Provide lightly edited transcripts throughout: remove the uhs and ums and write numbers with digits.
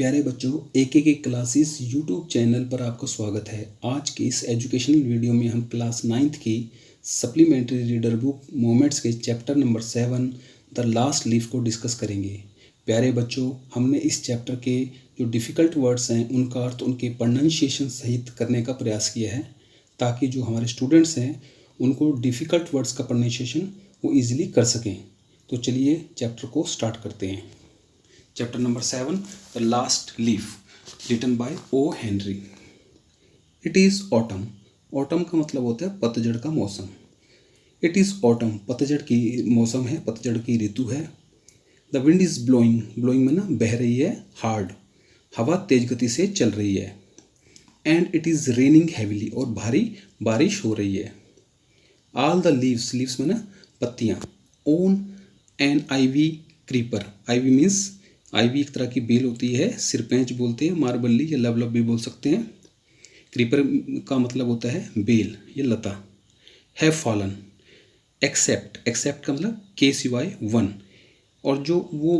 प्यारे बच्चों, एक क्लासेस यूट्यूब चैनल पर आपका स्वागत है। आज के इस एजुकेशनल वीडियो में हम क्लास 9th की सप्लीमेंट्री रीडर बुक मोमेंट्स के chapter number 7 the last leaf को डिस्कस करेंगे। प्यारे बच्चों, हमने इस चैप्टर के जो डिफ़िकल्ट वर्ड्स हैं उनका अर्थ उनके प्रोनाउंसिएशन सहित करने का प्रयास किया है, ताकि जो हमारे स्टूडेंट्स हैं उनको डिफ़िकल्ट वर्ड्स का प्रोनाउंसिएशन वो ईजिली कर सकें। तो चलिए चैप्टर को स्टार्ट करते हैं। Chapter number 7 the last leaf, written by O Henry. It is autumn. Autumn का मतलब होता है पतझड़ का मौसम। इट इज़ ऑटम, पतझड़ की मौसम है, पतझड़ की ऋतु है। The wind is blowing, blowing में ना बह रही है, हार्ड, हवा तेज गति से चल रही है। And it is raining heavily, और भारी बारिश हो रही है। ऑल द लीव्स, लीव्स में ना पत्तियाँ। On an ivy creeper, ivy means ivy एक तरह की बेल होती है, सिरपैंच बोलते हैं, मार्बली या लवलव भी बोल सकते हैं। क्रीपर का मतलब होता है बेल या लता। हैव फॉलन, एक्सेप्ट, एक्सेप्ट का मतलब के सिवाय वन। और जो वो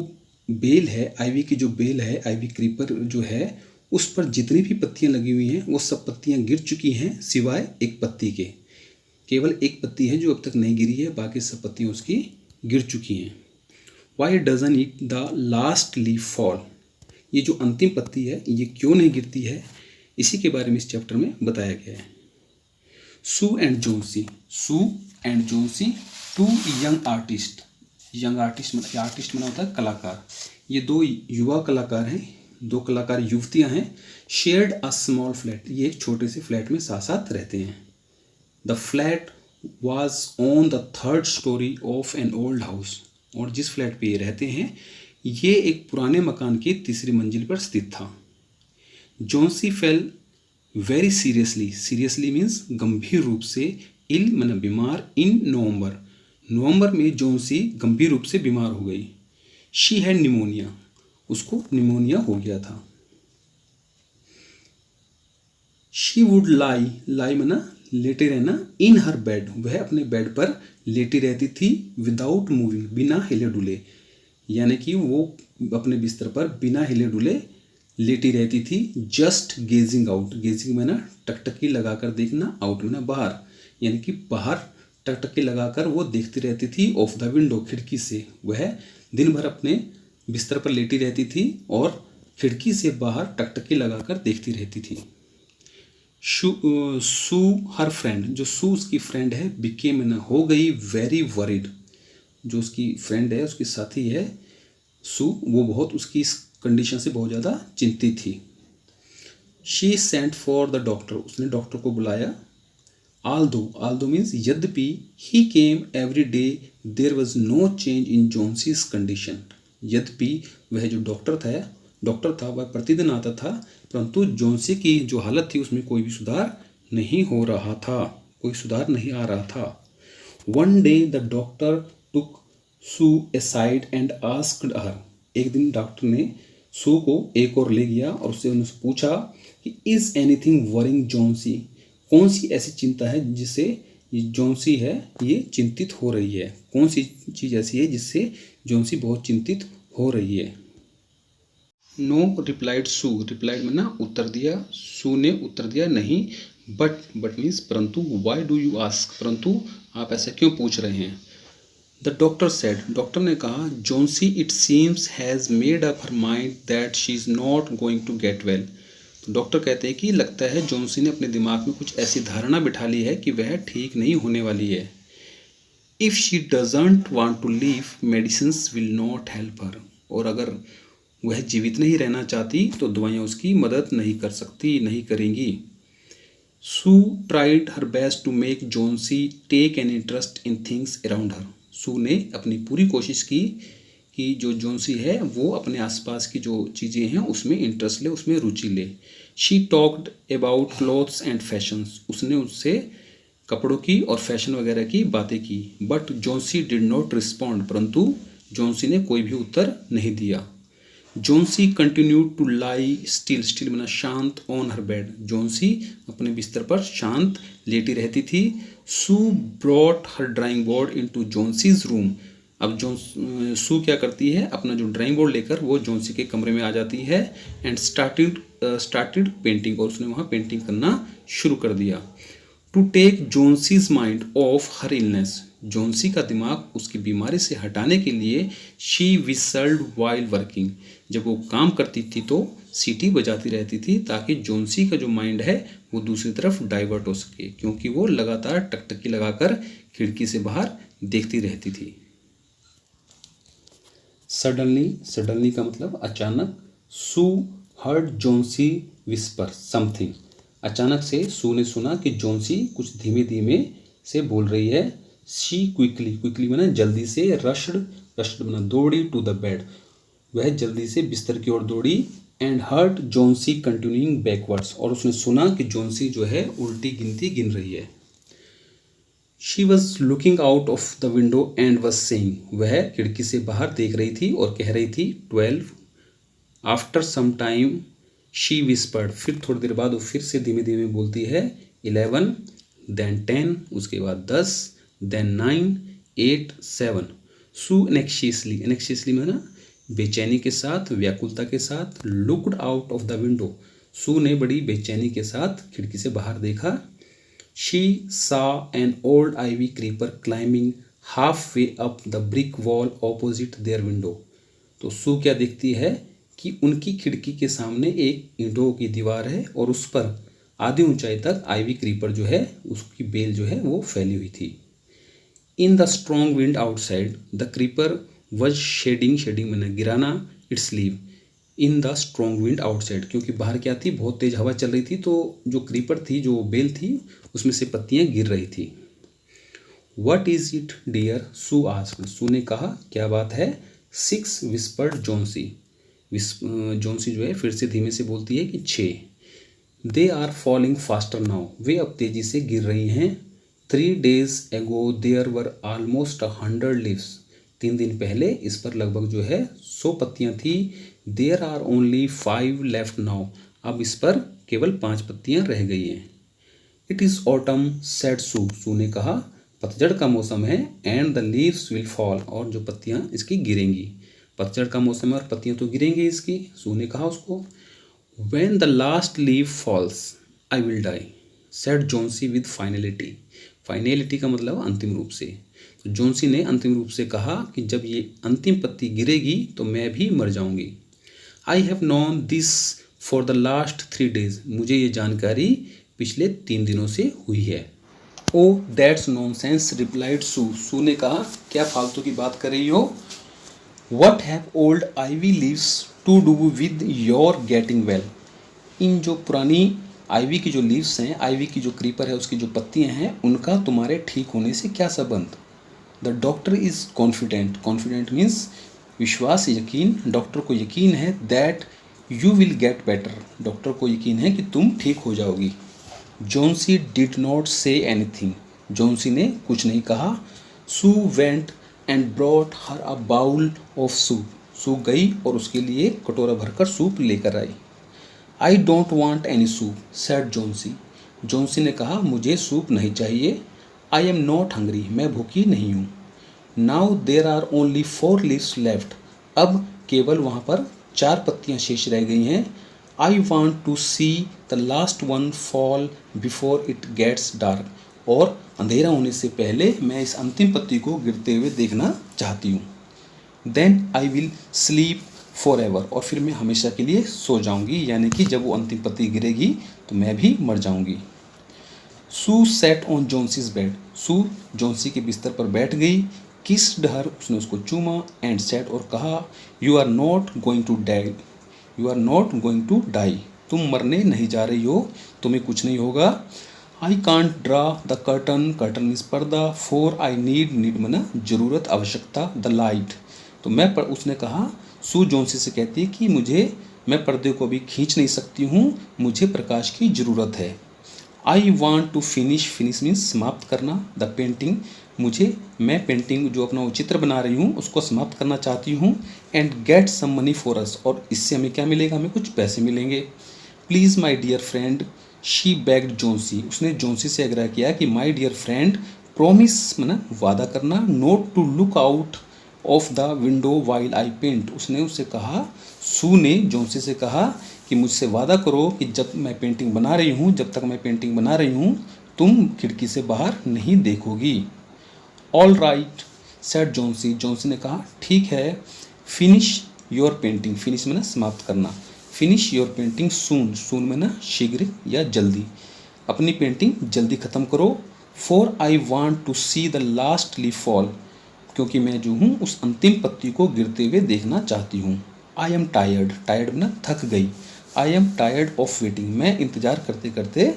बेल है, आईवी की जो बेल है, आईवी क्रीपर जो है, उस पर जितनी भी पत्तियां लगी हुई हैं वो सब पत्तियां गिर चुकी हैं सिवाय एक पत्ती के। केवल एक पत्ती है जो अब तक नहीं गिरी है, बाकी सब पत्तियां उसकी गिर चुकी हैं। Why doesn't it the last leaf fall, ये जो अंतिम पत्ती है ये क्यों नहीं गिरती है, इसी के बारे में इस चैप्टर में बताया गया है। Sue and Johnsy, Sue and Johnsy two young artist, young artist मतलब आर्टिस्ट माना होता है कलाकार। ये दो युवा कलाकार हैं, दो कलाकार युवतियां हैं। शेयर्ड अ स्मॉल फ्लैट, ये एक छोटे से फ्लैट में साथ साथ रहते हैं। The flat was on the third story of an old house, और जिस फ्लैट पे ये रहते हैं ये एक पुराने मकान की तीसरी मंजिल पर स्थित था। Johnsy fell very seriously, seriously means गंभीर रूप से, इल मतलब बीमार, इन नवंबर, नवंबर में जोन्सी गंभीर रूप से बीमार हो गई। शी हैड निमोनिया, उसको निमोनिया हो गया था। शी वुड लाई, लाई मना लेटे रहना, इन हर बेड, वह अपने बेड पर लेटी रहती थी, विदाउट मूविंग, बिना हिले डुले, यानी कि वो अपने बिस्तर पर बिना हिले डुले लेटी रहती थी। जस्ट गेजिंग आउट, गेजिंग में ना टकटकी लगाकर देखना, आउट में ना बाहर, यानी कि बाहर टकटकी लगाकर वो देखती रहती थी। ऑफ द विंडो, खिड़की से, वह दिन भर अपने बिस्तर पर लेटी रहती थी और खिड़की से बाहर टकटकी लगाकर देखती रहती थी। सू हर फ्रेंड, जो सू उसकी फ्रेंड है, बिकेम ना हो गई वेरी वरीड, जो उसकी फ्रेंड है, उसकी साथी है सू, वो बहुत उसकी इस कंडीशन से बहुत ज़्यादा चिंतित थी। She sent for the doctor, उसने डॉक्टर को बुलाया। आल्दो मीन्स यद्यपि, he came every day, there was no change in Johnsy's condition, यद्यपि वह जो डॉक्टर था वह प्रतिदिन आता था, परंतु जोन्सी की जो हालत थी उसमें कोई भी सुधार नहीं हो रहा था, कोई सुधार नहीं आ रहा था। One day the doctor took Sue aside and asked her, एक दिन डॉक्टर ने सू को एक और ले गया और उससे उनसे पूछा कि इज एनीथिंग वरिंग जोन्सी, कौन सी ऐसी चिंता है जिससे ये जोन्सी है ये चिंतित हो रही है, कौन सी चीज़ ऐसी है जिससे जोन्सी बहुत चिंतित हो रही है। नो रिप्लाइड सू, रिप्लाइड में ना उत्तर दिया, सू ने उत्तर दिया नहीं। बट मीन्स परंतु। वाई डू यू आस्क, परंतु आप ऐसा क्यों पूछ रहे हैं। द डॉक्टर सेड, डॉक्टर ने कहा, Johnsy it seems has made up her mind that she is not going to get well. तो डॉक्टर कहते हैं कि लगता है जोन्सी ने अपने दिमाग में कुछ ऐसी धारणा बिठा ली है कि वह ठीक नहीं होने वाली है। If she doesn't want to live, medicines will not help her, और अगर वह जीवित नहीं रहना चाहती तो दवाइयाँ उसकी मदद नहीं कर सकती, नहीं करेंगी। Sue tried her best to make Johnsy take an interest in things around her, Sue ने अपनी पूरी कोशिश की कि जो जोन्सी है वो अपने आसपास की जो चीज़ें हैं उसमें इंटरेस्ट ले, उसमें रुचि ले। She talked about clothes and fashions, उसने उससे कपड़ों की और फैशन वगैरह की बातें की। But Johnsy did not respond, परंतु जोन्सी ने कोई भी उत्तर नहीं दिया। Johnsy continued to lie still, still बना शांत, ऑन हर बेड, जोन्सी अपने बिस्तर पर शांत लेटी रहती थी। Sue brought her drawing board into Johnsy's room, अब सू क्या करती है, अपना जो ड्राइंग बोर्ड लेकर वो जोंसी के कमरे में आ जाती है एंड स्टार्टेड पेंटिंग, और उसने वहाँ पेंटिंग करना शुरू कर दिया। To take Johnsy's mind off her illness, Johnsy का दिमाग उसकी बीमारी से हटाने के लिए शी विसल्ड वाइल वर्किंग, जब वो काम करती थी तो सीटी बजाती रहती थी ताकि जोंसी का जो माइंड है वो दूसरी तरफ डाइवर्ट हो सके, क्योंकि वो लगातार टकटकी लगाकर खिड़की से बाहर देखती रहती थी। सडनली का मतलब अचानक। सू हर्ड जोंसी विस्पर समथिंग, अचानक से सू ने सुना कि जोंसी कुछ धीमे धीमे से बोल रही है। शी क्विकली माना जल्दी से, रश्ड माना दौड़ी, टू द बेड, वह जल्दी से बिस्तर की ओर दौड़ी। एंड हर्ड जोंसी कंटिन्यूइंग बैकवर्ड्स, और उसने सुना कि जोंसी जो है उल्टी गिनती गिन रही है। She was looking out of the window and was saying, वह खिड़की से बाहर देख रही थी और कह रही थी 12। After some time she whispered, फिर थोड़ी देर बाद वो फिर से धीमे धीमे बोलती है 11, देन 10, उसके बाद 10, देन 9, 8, 7। सू एनेक्शियसली में ना बेचैनी के साथ, व्याकुलता के साथ, looked out of the window, Sue ने बड़ी बेचैनी के साथ खिड़की से बाहर देखा। She saw an old ivy creeper climbing halfway up the brick wall opposite their window, तो सू क्या देखती है कि उनकी खिड़की के सामने एक ईंटों की दीवार है और उस पर आधी ऊंचाई तक आइवी क्रीपर जो है उसकी बेल जो है वो फैली हुई थी। In the strong wind outside the creeper वज शेडिंग मैंने गिराना it's leave, in the strong wind outside, क्योंकि बाहर क्या थी, बहुत तेज हवा चल रही थी, तो जो क्रीपर थी, जो बेल थी, उसमें से पत्तियां गिर रही थी। What is it dear, Sue asked, Sue ने कहा क्या बात है। 6 विस्पर्ड जोंसी, जोंसी जो है फिर से धीमे से बोलती है कि 6। They are falling faster now, वे अब तेजी से गिर रही हैं। 3 days एगो देयर वर ऑलमोस्ट 100 लीव्स, 3 दिन पहले इस पर लगभग जो है 100 पत्तियां थी। There are only 5 left now, अब इस पर केवल 5 पत्तियां रह गई हैं। It is autumn said Sue, Sue ने कहा पतझड़ का मौसम है। And the leaves will fall, और जो पत्तियां इसकी गिरेंगी, पतझड़ का मौसम है और पत्तियां तो गिरेंगी इसकी, सू ने कहा उसको। When the last leaf falls I will die, said Johnsy with finality, finality का मतलब अंतिम रूप से, तो जोंसी ने अंतिम रूप से कहा कि जब ये अंतिम पत्ती गिरेगी तो मैं भी मर जाऊंगी। I have known this for the last 3 days, मुझे ये जानकारी पिछले 3 दिनों से हुई है। Oh that's nonsense replied Sue, Sue ने कहा क्या फालतू की बात कर रही हो। What have old ivy leaves to do with your getting well, इन जो पुरानी आइवी की जो लीव्स हैं, आइवी की जो क्रीपर है उसकी जो पत्तियां हैं, उनका तुम्हारे ठीक होने से क्या संबंध। The doctor is confident, confident means विश्वास, यकीन, डॉक्टर को यकीन है। That you will get better, doctor को यकीन है कि तुम ठीक हो जाओगी। Johnsy did not say anything, Johnsy ने कुछ नहीं कहा। Sue went and brought her a bowl of soup, Sue गई और उसके लिए कटोरा भरकर सूप लेकर आई। I don't want any soup said Johnsy, Johnsy ने कहा मुझे सूप नहीं चाहिए। आई एम नॉट हंग्री, मैं भूखी नहीं हूँ। Now there are only 4 leaves left, अब केवल वहाँ पर 4 पत्तियाँ शेष रह गई हैं। I want to see the last one fall before it gets dark, और अंधेरा होने से पहले मैं इस अंतिम पत्ती को गिरते हुए देखना चाहती हूँ। Then I will sleep for ever, और फिर मैं हमेशा के लिए सो जाऊँगी, यानी कि जब वो अंतिम पत्ती गिरेगी तो मैं भी मर जाऊँगी। सू सेट ऑन जोंसीज बेड, सू जोंसी के बिस्तर पर बैठ गई। किस्ड हर, उसने उसको चूमा। एंड सेट, और कहा you are not going to die, you are not going to die, तुम मरने नहीं जा रही हो, तुम्हें कुछ नहीं होगा। I can't draw the curtain, curtain means पर्दा। फॉर आई नीड मना जरूरत, आवश्यकता, द लाइट, तो उसने कहा, सू जोंसी से कहती है कि मैं पर्दे को भी खींच नहीं सकती हूँ, मुझे प्रकाश की ज़रूरत है। I want to finish means समाप्त करना, द पेंटिंग, मैं पेंटिंग जो अपना वो चित्र बना रही हूँ उसको समाप्त करना चाहती हूँ। And get some money for us, और इससे हमें क्या मिलेगा, हमें कुछ पैसे मिलेंगे। Please my dear friend, she begged Johnsy, उसने जोंसी से आग्रह किया कि माई डियर फ्रेंड, प्रोमिस मना वादा करना, not to look out of the window while I paint. उसने उससे कहा, सू ने जोंसी से कहा कि मुझसे वादा करो कि जब मैं पेंटिंग बना रही हूँ, जब तक मैं पेंटिंग बना रही हूँ, तुम खिड़की से बाहर नहीं देखोगी। All right said Johnsy. Johnsy ने कहा ठीक है। Finish your painting. फिनिश में ना समाप्त करना। फिनिश योर पेंटिंग सून। सून में ना शीघ्र या जल्दी। अपनी पेंटिंग जल्दी ख़त्म करो। For I want to see the last leaf fall. क्योंकि मैं जो हूँ उस अंतिम पत्ती को गिरते हुए देखना चाहती हूँ। आई एम टायर्ड। टायर्ड में ना थक गई। I am tired of waiting. मैं इंतज़ार करते करते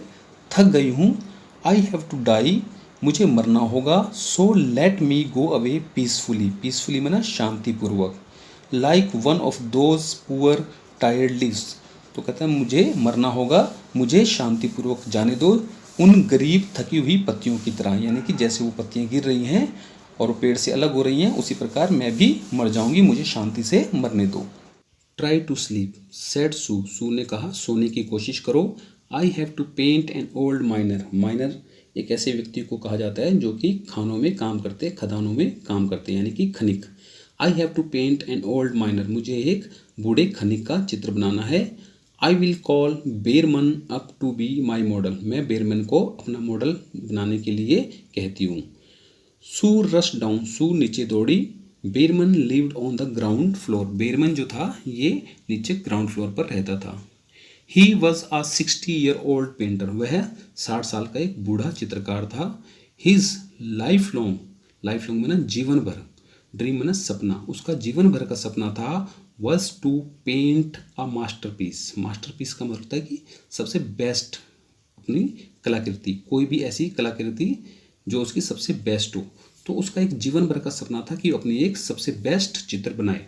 थक गई हूँ। I have to die. मुझे मरना होगा। So let me go away peacefully. Peacefully में ना शांतिपूर्वक। Like one of those poor tired leaves. तो कहता है मुझे मरना होगा, मुझे शांतिपूर्वक जाने दो उन गरीब थकी हुई पत्तियों की तरह। यानी कि जैसे वो पत्तियां गिर रही हैं और वो पेड़ से अलग हो रही हैं, उसी प्रकार मैं भी मर जाऊंगी, मुझे शांति से मरने दो। Try to sleep said Sue. Sue ने कहा सोने की कोशिश करो। I have to paint an old miner. Miner एक ऐसे व्यक्ति को कहा जाता है जो कि खानों में काम करते, खदानों में काम करते, यानी कि खनिक। I have to paint an old miner. मुझे एक बूढ़े खनिक का चित्र बनाना है। I will call Behrman up to be my model. मैं बेरमन को अपना मॉडल बनाने के लिए कहती हूँ। सू रश डाउन। सू नीचे दौड़ी। Behrman lived on the ground floor. Behrman जो था ये नीचे ग्राउंड फ्लोर पर रहता था। He was a 60-year old painter. वह 60 साल का एक बूढ़ा चित्रकार था। हिज लाइफ लॉन्ग में ना जीवन भर, ड्रीम में ना सपना, उसका जीवन भर का सपना था was to paint a masterpiece. Masterpiece का मतलब होता है कि सबसे बेस्ट अपनी कलाकृति, कोई भी ऐसी कलाकृति जो उसकी सबसे बेस्ट हो। तो उसका एक जीवन भर का सपना था कि वो अपनी एक सबसे बेस्ट चित्र बनाए।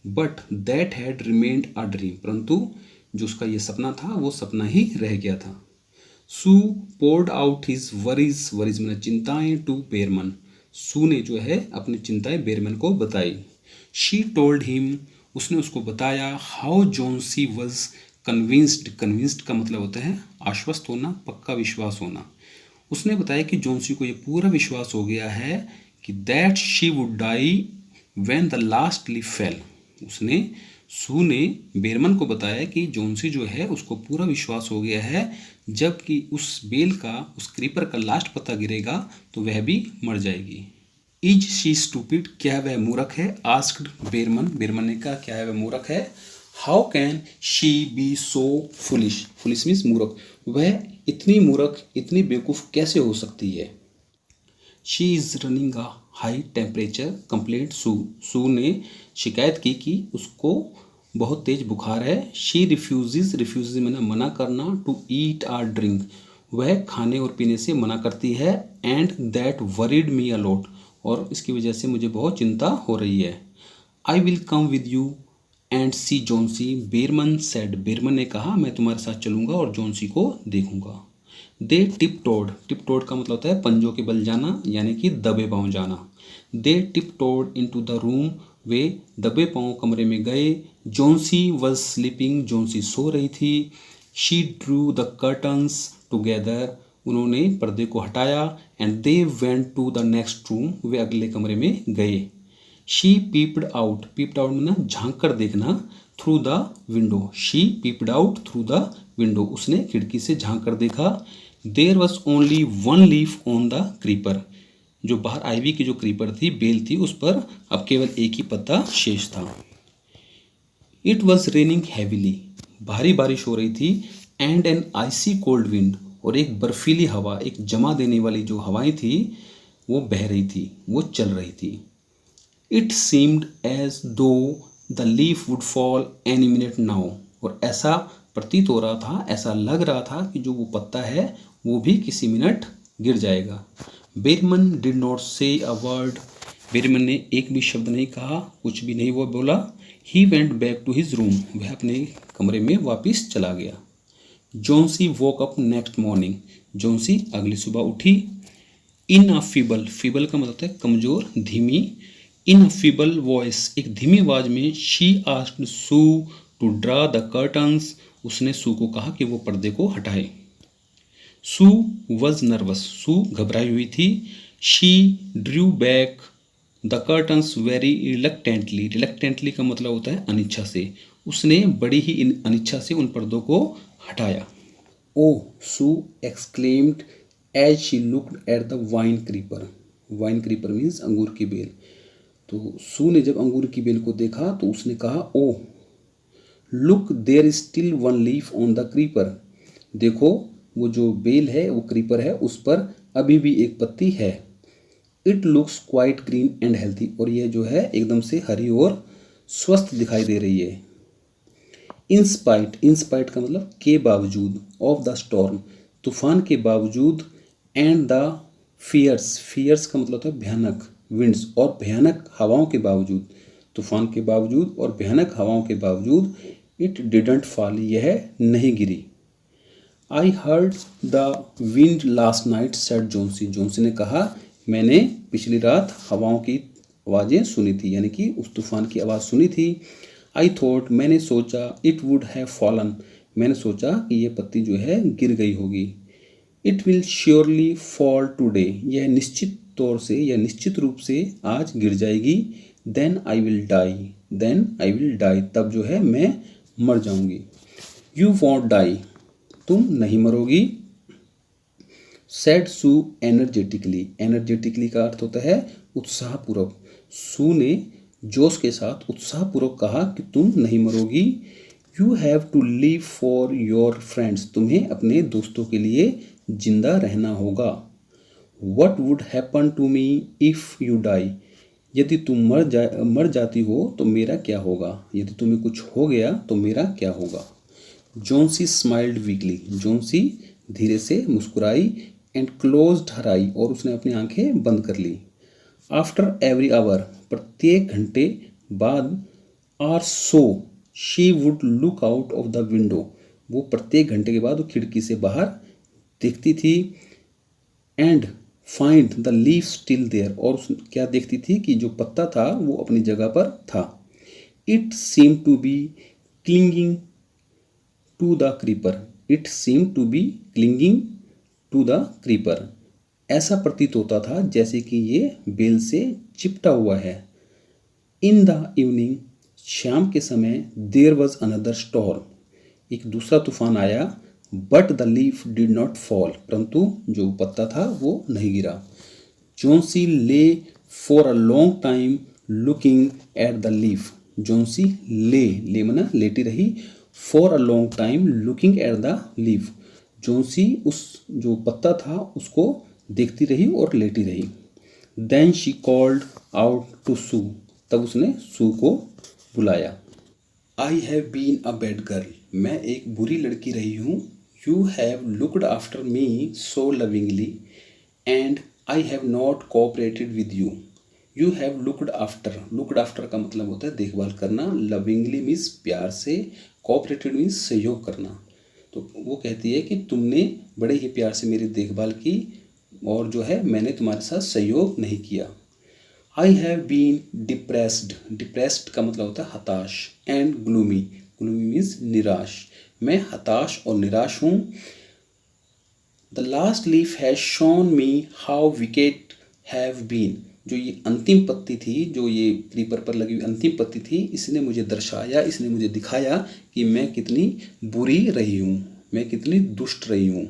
But that had remained a dream. परंतु जो उसका ये सपना था वो सपना ही रह गया था। Sue poured out his worries. Worries में चिंताएं टू बेरमन। सू ने जो है अपनी चिंताएं बेरमन को बताई। She told him. उसने उसको बताया हाउ जोंसी वॉज कन्विंस्ड। कन्विंस्ड का मतलब होता है आश्वस्त होना, पक्का विश्वास होना। उसने बताया कि जोंसी को ये पूरा विश्वास हो गया है कि that she would die when the last leaf fell. उसने सू ने बेरमन को बताया कि जोंसी जो है उसको पूरा विश्वास हो गया है जबकि उस बेल का, उस क्रीपर का लास्ट पत्ता गिरेगा तो वह भी मर जाएगी। Is she stupid. क्या वह मूर्ख है। आस्क्ड बेरमन। बेरमन ने कहा क्या वह मूर्ख है। How can she be so foolish. Foolish means मूर्ख। वह इतनी मूर्ख, इतनी बेवकूफ़ कैसे हो सकती है। She is running a high temperature complaint Sue. Sue ने शिकायत की कि उसको बहुत तेज बुखार है। शी रिफ्यूज़ मैंने मना करना, टू ईट आर ड्रिंक। वह खाने और पीने से मना करती है। And that worried me a lot. और इसकी वजह से मुझे बहुत चिंता हो रही है। I will come with you and see Johnsy. Behrman said. Behrman ने कहा मैं तुम्हारे साथ चलूंगा और जोंसी को देखूंगा। दे टिप टोड। टिप टोड का मतलब होता है पंजों के बल जाना, यानी कि दबे पांव जाना। They tiptoed into the room. वे दबे पांव कमरे में गए। जोंसी वॉज स्लीपिंग। जोंसी सो रही थी। She drew the curtains together. उन्होंने पर्दे को हटाया। And they went to the next room. वे अगले कमरे में गए। She peeped out. Peeped out में ना झांक कर देखना, through the window. She peeped out through the window. उसने खिड़की से झांक कर देखा। There was only one leaf on the creeper. जो बाहर आईवी की जो क्रीपर थी, बेल थी, उस पर अब केवल एक ही पत्ता शेष था। It was raining heavily. भारी बारिश हो रही थी। And an icy cold wind. और एक बर्फीली हवा, एक जमा देने वाली जो हवाएं थी वो बह रही थी, वो चल रही थी। इट सीम्ड एज दो the leaf would fall any minute now. और ऐसा प्रतीत हो रहा था, ऐसा लग रहा था कि जो वो पत्ता है वो भी किसी मिनट गिर जाएगा। बेरमन डिड नॉट से अ वर्ड। बेरमन ने एक भी शब्द नहीं कहा, कुछ भी नहीं वो बोला। He went back to his room. वह अपने कमरे में वापस चला गया। Johnsy woke up next morning. Johnsy अगली सुबह उठी। इन अ फीबल। फीबल का मतलब है कमज़ोर, धीमी। इन अ फीबल वॉइस, एक धीमी आवाज में। She asked Sue to draw the curtains. उसने सू को कहा कि वो पर्दे को हटाए। सू वॉज नर्वस। सू घबराई हुई थी। She Drew back the curtains very reluctantly, reluctantly का मतलब होता है अनिच्छा से, उसने बड़ी ही अनिच्छा से उन पर्दों को हटाया। Oh Sue exclaimed as she looked at the vine creeper, vine creeper means अंगूर की बेल। तो सू ने जब अंगूर की बेल को देखा तो उसने कहा, oh look there is still one leaf on the creeper, देखो वो जो बेल है वो क्रीपर है उस पर अभी भी एक पत्ती है। It looks quite green and healthy, और ये जो है एकदम से हरी और स्वस्थ दिखाई दे रही है। इंस्पाइट, इंस्पाइट का मतलब के बावजूद, ऑफ द स्टॉर्म, तूफान के बावजूद, एंड द फियर्स, फियर्स का मतलब होता है भयानक, विंड्स और भयानक हवाओं के बावजूद, तूफान के बावजूद और भयानक हवाओं के बावजूद, इट डिडंट फॉल, यह नहीं गिरी। I heard the wind last night said Johnsy, Johnsy ने कहा मैंने पिछली रात हवाओं की आवाज़ें सुनी थी, यानी कि उस तूफान की आवाज़ सुनी थी। आई थॉट, मैंने सोचा, इट वुड हैव फॉलन, मैंने सोचा कि यह पत्ती जो है गिर गई होगी। It will surely fall today, यह निश्चित तौर से या निश्चित रूप से आज गिर जाएगी। Then I will die, then I will die, तब जो है मैं मर जाऊंगी। यू वॉन्ट डाई, तुम नहीं मरोगी। सेड सू एनर्जेटिकली, एनर्जेटिकली का अर्थ होता है उत्साहपूर्वक, सू ने जोश के साथ उत्साहपूर्वक कहा कि तुम नहीं मरोगी। You have to live for your friends, तुम्हें अपने दोस्तों के लिए जिंदा रहना होगा। What would happen to me if you die, यदि तुम मर जाती हो तो मेरा क्या होगा, यदि तुम्हें कुछ हो गया तो मेरा क्या होगा। जोन्सी स्माइल्ड वीकली, जोन्सी धीरे से मुस्कुराई, एंड क्लोज्ड हर आई, और उसने अपनी आंखें बंद कर ली। आफ्टर एवरी आवर, प्रत्येक घंटे बाद, or so she would look out of the window, वो प्रत्येक घंटे के बाद वो खिड़की से बाहर देखती थी। And find the leaf still there, और क्या देखती थी कि जो पत्ता था वो अपनी जगह पर था। It seem to be clinging to the creeper, it seem to be clinging to the creeper, ऐसा प्रतीत होता था जैसे कि ये बेल से चिपटा हुआ है। इन द इवनिंग, शाम के समय, देयर वॉज अनदर स्टॉर्म, एक दूसरा तूफान आया। But the leaf did not fall, परंतु जो पत्ता था वो नहीं गिरा। Johnsy lay for a long time looking at the leaf, Johnsy lay मना लेटी रही, for a long time looking at the leaf, Johnsy उस जो पत्ता था उसको देखती रही और लेटी रही। Then she called out to Sue, तब उसने सू को बुलाया। I have been a bad girl, मैं एक बुरी लड़की रही हूँ। You have looked after me so lovingly and I have not cooperated with you. You have looked after, looked after का मतलब होता है देखभाल करना, लविंगली मीन्स प्यार से, कोऑपरेटेड मीन्स सहयोग करना। तो वो कहती है कि तुमने बड़े ही प्यार से मेरी देखभाल की और जो है मैंने तुम्हारे साथ सहयोग नहीं किया। I have been depressed, depressed का मतलब होता है हताश, एंड ग्लूमी, ग्लूमी मीन्स निराश, मैं हताश और निराश हूँ। The last leaf has shown me how wicked have been, जो ये अंतिम पत्ती थी, जो ये क्रीपर पर लगी हुई अंतिम पत्ती थी, इसने मुझे दर्शाया, इसने मुझे दिखाया कि मैं कितनी बुरी रही हूँ, मैं कितनी दुष्ट रही हूँ।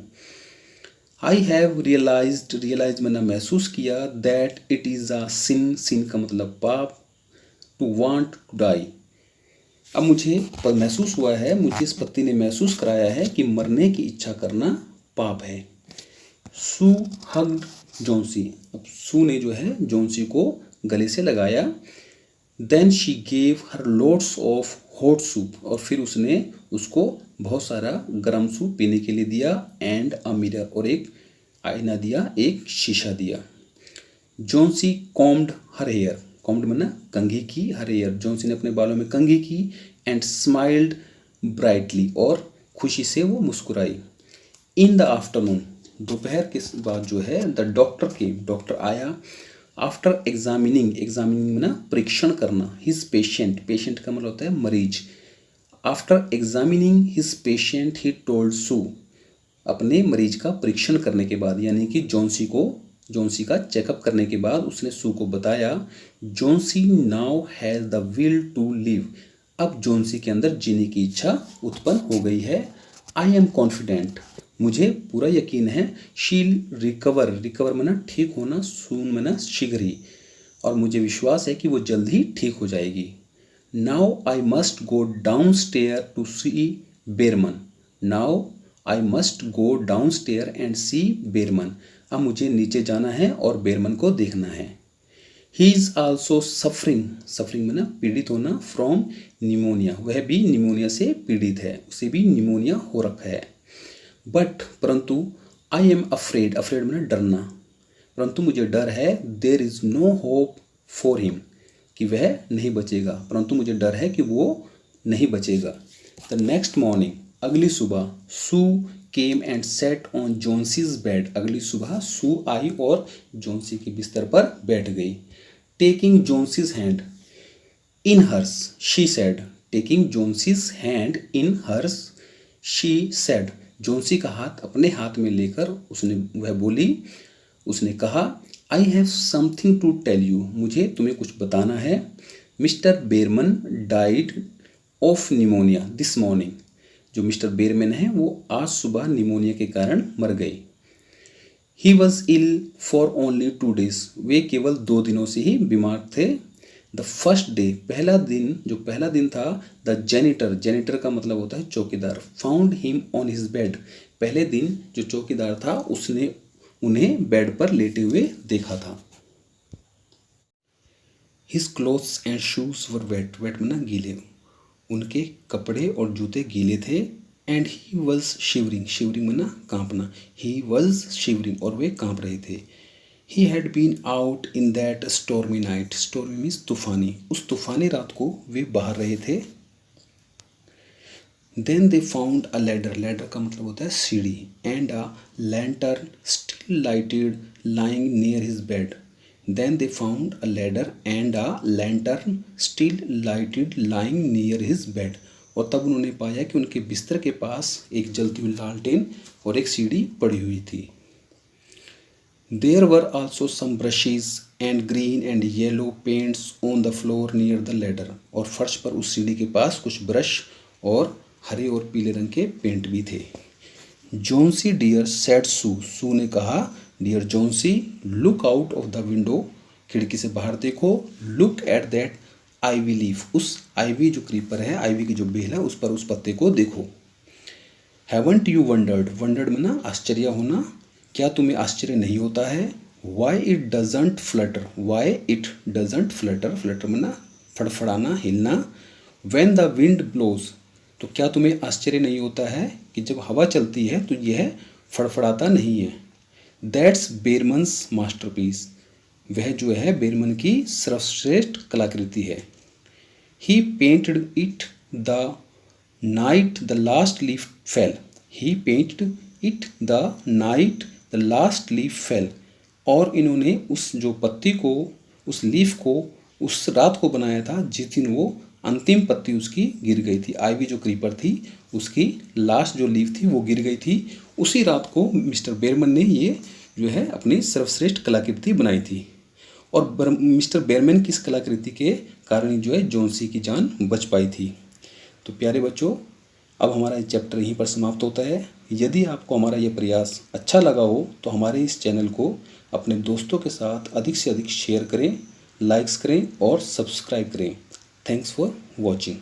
आई हैव रियलाइज्ड, रियलाइज मैंने महसूस किया, दैट इट इज़ अ सिन, सिन का मतलब पाप, टू वांट टू डाई, अब मुझे महसूस हुआ है, मुझे इस पत्ती ने महसूस कराया है कि मरने की इच्छा करना पाप है। सू हग्ड जोन्सी, अब सू ने जो है जोन्सी को गले से लगाया। Then she gave her lots of hot soup, और फिर उसने उसको बहुत सारा गर्म सूप पीने के लिए दिया। एंड अ मिरर, और एक आईना दिया, एक शीशा दिया। जोन्सी कॉम्ड हर हेयर, कॉम्ड माना कंघी की, हर हेयर, जोन्सी ने अपने बालों में कंघी की। एंड स्माइल्ड ब्राइटली, और खुशी से वो मुस्कुराई। इन द आफ्टरनून, दोपहर के बाद जो है, द डॉक्टर केम, डॉक्टर आया। आफ्टर एग्जामिनिंग, एग्जामिनिंग में ना परीक्षण करना, हिज पेशेंट, पेशेंट का मतलब होता है मरीज। After examining his patient he told Sue, अपने मरीज का परीक्षण करने के बाद, यानी कि जोन्सी को जॉन्सी का चेकअप करने के बाद उसने सू को बताया, Johnsy now has the will to live. अब जॉन्सी के अंदर जीने की इच्छा उत्पन्न हो गई है। आई एम कॉन्फिडेंट, मुझे पूरा यकीन है। शील रिकवर, रिकवर माना ठीक होना, सून माना शीघ्र ही, और मुझे विश्वास है कि वो जल्द ही ठीक हो जाएगी। Now I must go down stair to see Behrman. Now I must go down stair and see Behrman. अब मुझे नीचे जाना है और बेरमन को देखना है। He is also suffering, suffering में ना पीड़ित होना, फ्रॉम निमोनिया, वह भी निमोनिया से पीड़ित है, उसे भी निमोनिया हो रखा है। बट परंतु आई एम अफ्रेड, अफ्रेड में डरना, परंतु मुझे डर है। There is no hope for him, कि वह नहीं बचेगा, परंतु मुझे डर है कि वो नहीं बचेगा। द नेक्स्ट मॉर्निंग, अगली सुबह, Sue came and sat on Johnsy's bed. अगली सुबह सू आई और जॉन्सी के बिस्तर पर बैठ गई। Taking Johnsy's hand in hers she said, taking Johnsy's hand in hers she said, Johnsy का हाथ अपने हाथ में लेकर वह बोली, उसने कहा, I have something to tell you, मुझे तुम्हें कुछ बताना है। Mr Behrman died of pneumonia this morning, जो मिस्टर बेरमैन है वो आज सुबह निमोनिया के कारण मर गए। He was ill for only 2 days, वे केवल 2 दिनों से ही बीमार थे। द फर्स्ट डे, पहला दिन था, द जेनिटर, जेनिटर का मतलब होता है चौकीदार, found him on his bed, पहले दिन जो चौकीदार था उसने उन्हें बेड पर लेटे हुए देखा था। His clothes and shoes were wet, wet में ना गीले, उनके कपड़े और जूते गीले थे। And he was shivering, shivering में ना कांपना, ही वॉज शिवरिंग, और वे कांप रहे थे। He had been out in that stormy night, stormy means तूफानी, उस तूफानी रात को वे बाहर रहे थे। Then they found a ladder, ladder का मतलब होता है सीढ़ी, and a lantern still lighted lying near his bed. Then they found a ladder and a lantern still lighted lying near his bed. और तब उन्होंने पाया कि उनके बिस्तर के पास एक जलती हुई लालटेन और एक सीढ़ी पड़ी हुई थी। There were also some brushes and green and yellow paints on the floor near the ladder. और फर्श पर उस सीढ़ी के पास कुछ ब्रश और हरे और पीले रंग के पेंट भी थे। Johnsy dear said Sue, Sue ने कहा, dear Johnsy look out of the window, खिड़की से बाहर देखो। Look at that ivy leaf, उस आईवी जो क्रीपर है, आईवी की जो बेल है, उस पर उस पत्ते को देखो। हैवंट यू वंडर्ड, वंडर्ड में ना आश्चर्य होना, क्या तुम्हें आश्चर्य नहीं होता है। Why it doesn't Flutter, why it doesn't Flutter, Flutter में ना फड़फड़ाना, हिलना। व्हेन द विंड ब्लोज, तो क्या तुम्हें आश्चर्य नहीं होता है कि जब हवा चलती है तो यह फड़फड़ाता नहीं है। दैट्स बेरमन्स मास्टरपीस, वह जो है बेरमन की सर्वश्रेष्ठ कलाकृति है। He painted it the night the last leaf fell, he painted it the night the last leaf fell, और इन्होंने उस जो पत्ती को, उस लीफ को उस रात को बनाया था जिस दिन वो अंतिम पत्ती उसकी गिर गई थी। आईवी जो क्रीपर थी उसकी लास्ट जो लीफ थी वो गिर गई थी, उसी रात को मिस्टर बेरमन ने ये जो है अपनी सर्वश्रेष्ठ कलाकृति बनाई थी। और मिस्टर बेरमन की इस कलाकृति के कारण जो है जॉन्सी की जान बच पाई थी। तो प्यारे बच्चों, अब हमारा ये चैप्टर यहीं पर समाप्त होता है। यदि आपको हमारा ये प्रयास अच्छा लगा हो तो हमारे इस चैनल को अपने दोस्तों के साथ अधिक से अधिक शेयर करें, लाइक्स करें और सब्सक्राइब करें। Thanks for watching.